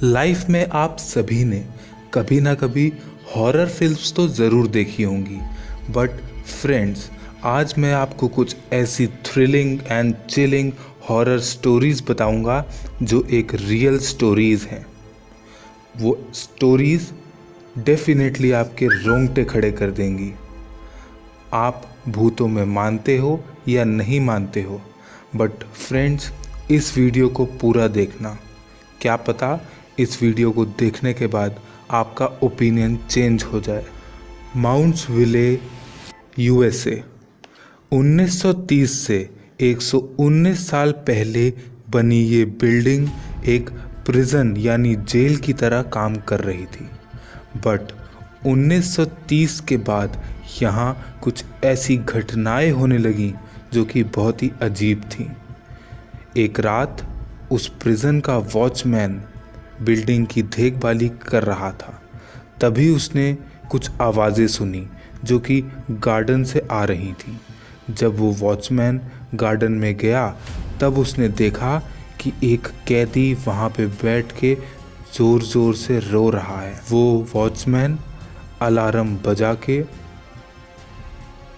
Life में आप सभी ने कभी ना कभी हॉरर फिल्म्स तो ज़रूर देखी होंगी, बट फ्रेंड्स, आज मैं आपको कुछ ऐसी thrilling and chilling horror stories बताऊंगा जो एक रियल स्टोरीज़ हैं। वो स्टोरीज़ डेफिनेटली आपके रोंगटे खड़े कर देंगी। आप भूतों में मानते हो या नहीं मानते हो, बट फ्रेंड्स, इस वीडियो को पूरा देखना। क्या पता इस वीडियो को देखने के बाद आपका ओपिनियन चेंज हो जाए। माउंट्सविले, यूएसए। 1930 से 119 साल पहले बनी ये बिल्डिंग एक प्रिजन यानी जेल की तरह काम कर रही थी। बट 1930 के बाद यहाँ कुछ ऐसी घटनाएं होने लगीं जो कि बहुत ही अजीब थीं। एक रात उस प्रिजन का वॉचमैन बिल्डिंग की देखभाली कर रहा था। तभी उसने कुछ आवाज़ें सुनी जो कि गार्डन से आ रही थी। जब वो वॉचमैन गार्डन में गया तब उसने देखा कि एक कैदी वहाँ पे बैठ के ज़ोर ज़ोर से रो रहा है। वो वॉचमैन अलार्म बजा के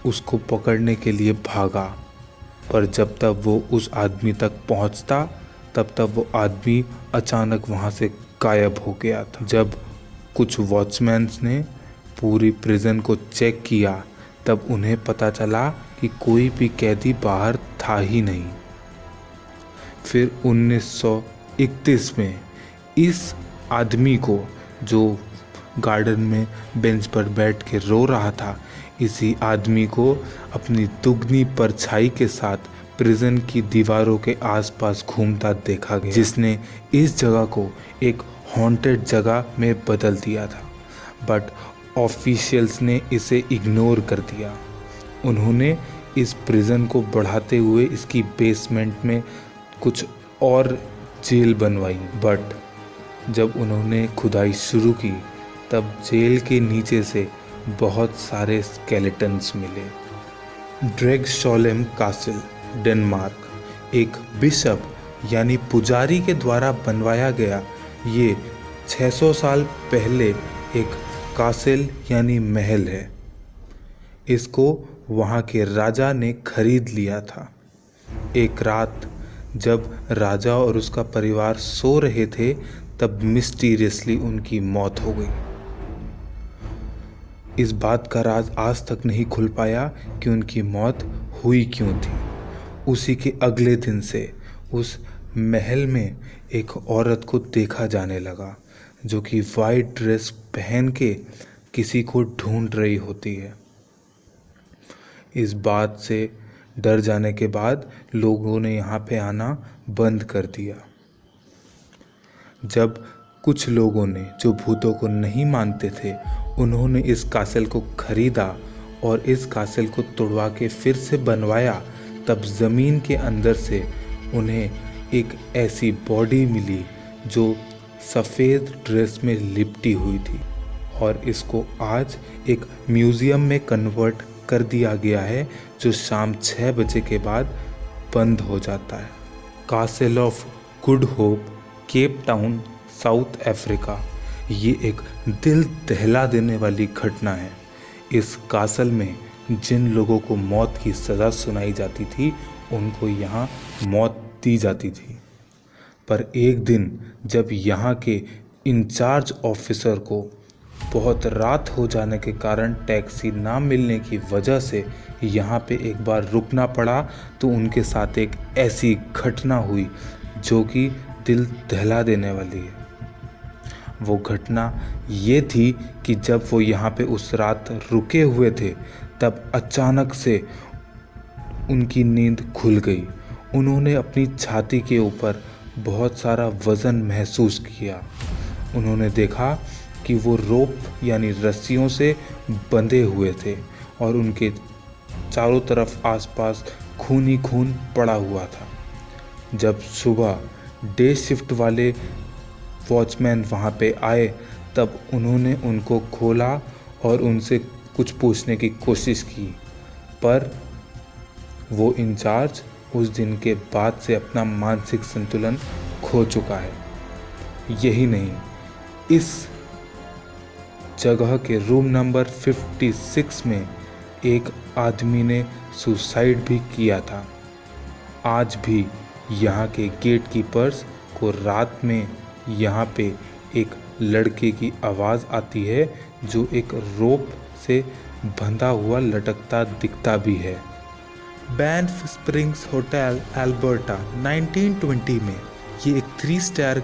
उसको पकड़ने के लिए भागा, पर जब तक वो उस आदमी तक पहुंचता तब तक वो आदमी अचानक वहां से गायब हो गया था। जब कुछ वॉचमैन्स ने पूरी प्रिजन को चेक किया तब उन्हें पता चला कि कोई भी कैदी बाहर था ही नहीं। फिर 1931 में इस आदमी को, जो गार्डन में बेंच पर बैठ के रो रहा था, इसी आदमी को अपनी दुगनी परछाई के साथ प्रिजन की दीवारों के आसपास घूमता देखा गया, जिसने इस जगह को एक हॉन्टेड जगह में बदल दिया था। बट ऑफिशियल्स ने इसे इग्नोर कर दिया। उन्होंने इस प्रिजन को बढ़ाते हुए इसकी बेसमेंट में कुछ और जेल बनवाई। बट जब उन्होंने खुदाई शुरू की तब जेल के नीचे से बहुत सारे स्केलेटन्स मिले। ड्रैगशॉलेम कासिल, डेनमार्क। एक बिशप यानी पुजारी के द्वारा बनवाया गया ये 600 साल पहले एक कासिल यानी महल है। इसको वहाँ के राजा ने खरीद लिया था। एक रात जब राजा और उसका परिवार सो रहे थे तब मिस्टीरियसली उनकी मौत हो गई। इस बात का राज आज तक नहीं खुल पाया कि उनकी मौत हुई क्यों थी। उसी के अगले दिन से उस महल में एक औरत को देखा जाने लगा जो कि वाइट ड्रेस पहन के किसी को ढूंढ रही होती है। इस बात से डर जाने के बाद लोगों ने यहाँ पे आना बंद कर दिया। जब कुछ लोगों ने, जो भूतों को नहीं मानते थे, उन्होंने इस कासल को खरीदा और इस कासल को तोड़वा के फिर से बनवाया, तब ज़मीन के अंदर से उन्हें एक ऐसी बॉडी मिली जो सफ़ेद ड्रेस में लिपटी हुई थी और इसको आज एक म्यूज़ियम में कन्वर्ट कर दिया गया है जो शाम 6 बजे के बाद बंद हो जाता है। Castle of good hope, Cape Town, south Africa. ये एक दिल दहला देने वाली घटना है। इस कासल में जिन लोगों को मौत की सज़ा सुनाई जाती थी उनको यहाँ मौत दी जाती थी। पर एक दिन जब यहाँ के इंचार्ज ऑफिसर को बहुत रात हो जाने के कारण टैक्सी ना मिलने की वजह से यहाँ पे एक बार रुकना पड़ा, तो उनके साथ एक ऐसी घटना हुई जो कि दिल दहला देने वाली है। वो घटना ये थी कि जब वो यहाँ पे उस रात रुके हुए थे तब अचानक से उनकी नींद खुल गई। उन्होंने अपनी छाती के ऊपर बहुत सारा वज़न महसूस किया। उन्होंने देखा कि वो रोप यानी रस्सियों से बंधे हुए थे और उनके चारों तरफ आसपास खून ही खून पड़ा हुआ था। जब सुबह डे शिफ्ट वाले वॉचमैन वहाँ पे आए तब उन्होंने उनको खोला और उनसे कुछ पूछने की कोशिश की, पर वो इंचार्ज उस दिन के बाद से अपना मानसिक संतुलन खो चुका है। यही नहीं, इस जगह के रूम नंबर 56 में एक आदमी ने सुसाइड भी किया था। आज भी यहाँ के गेट कीपर्स को रात में यहाँ पे एक लड़के की आवाज़ आती है जो एक रोप से बंधा हुआ लटकता दिखता भी है। बैंफ स्प्रिंग्स होटल अल्बर्टा 1920 में ये एक 3 स्टार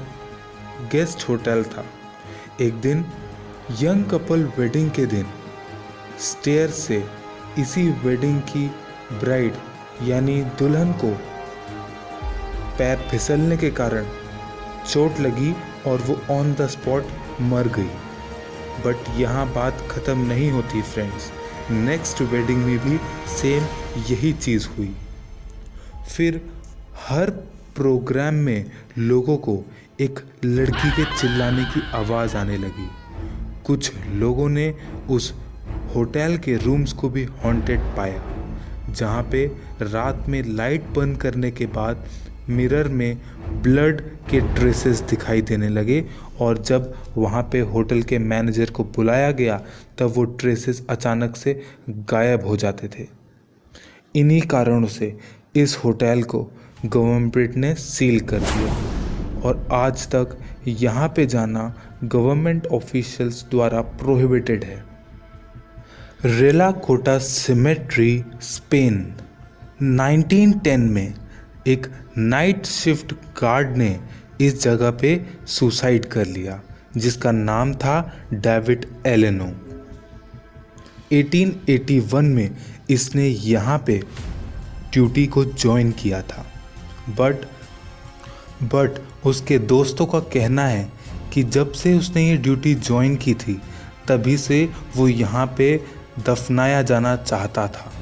गेस्ट होटल था। एक दिन यंग कपल वेडिंग के दिन स्टेयर से इसी वेडिंग की ब्राइड यानी दुल्हन को पैर फिसलने के कारण चोट लगी और वो ऑन द स्पॉट मर गई। बट यहाँ बात ख़त्म नहीं होती फ्रेंड्स, नेक्स्ट वेडिंग में भी सेम यही चीज़ हुई। फिर हर प्रोग्राम में लोगों को एक लड़की के चिल्लाने की आवाज़ आने लगी। कुछ लोगों ने उस होटल के रूम्स को भी हॉन्टेड पाया, जहाँ पे रात में लाइट बंद करने के बाद मिरर में ब्लड के ट्रेसेस दिखाई देने लगे और जब वहाँ पे होटल के मैनेजर को बुलाया गया तब वो ट्रेसेस अचानक से गायब हो जाते थे। इन्हीं कारणों से इस होटल को गवर्नमेंट ने सील कर दिया और आज तक यहाँ पे जाना गवर्नमेंट ऑफिशियल्स द्वारा प्रोहिबिटेड है। रेला कोटा सिमेट्री स्पेन 1910 में एक नाइट शिफ्ट गार्ड ने इस जगह पे सुसाइड कर लिया जिसका नाम था डेविड एलेनो। 1881 में इसने यहाँ पे ड्यूटी को ज्वाइन किया था बट उसके दोस्तों का कहना है कि जब से उसने ये ड्यूटी ज्वाइन की थी तभी से वो यहाँ पे दफनाया जाना चाहता था।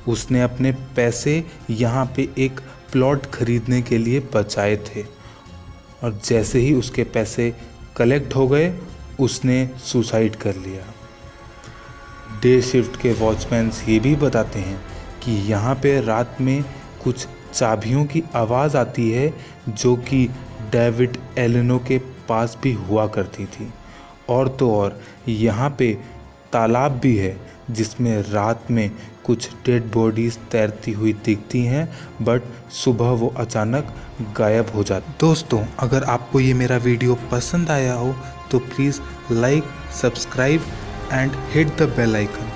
उसने अपने पैसे यहाँ पे एक प्लॉट खरीदने के लिए बचाए थे और जैसे ही उसके पैसे कलेक्ट हो गए उसने सुसाइड कर लिया। डे शिफ्ट के वॉचमैन ये भी बताते हैं कि यहाँ पे रात में कुछ चाबियों की आवाज़ आती है जो कि डेविड एलेनो के पास भी हुआ करती थी। और तो और यहाँ पे तालाब भी है जिसमें रात में कुछ डेड बॉडीज़ तैरती हुई दिखती हैं बट सुबह वो अचानक गायब हो जाती। दोस्तों, अगर आपको ये मेरा वीडियो पसंद आया हो तो please like, subscribe and hit the bell icon.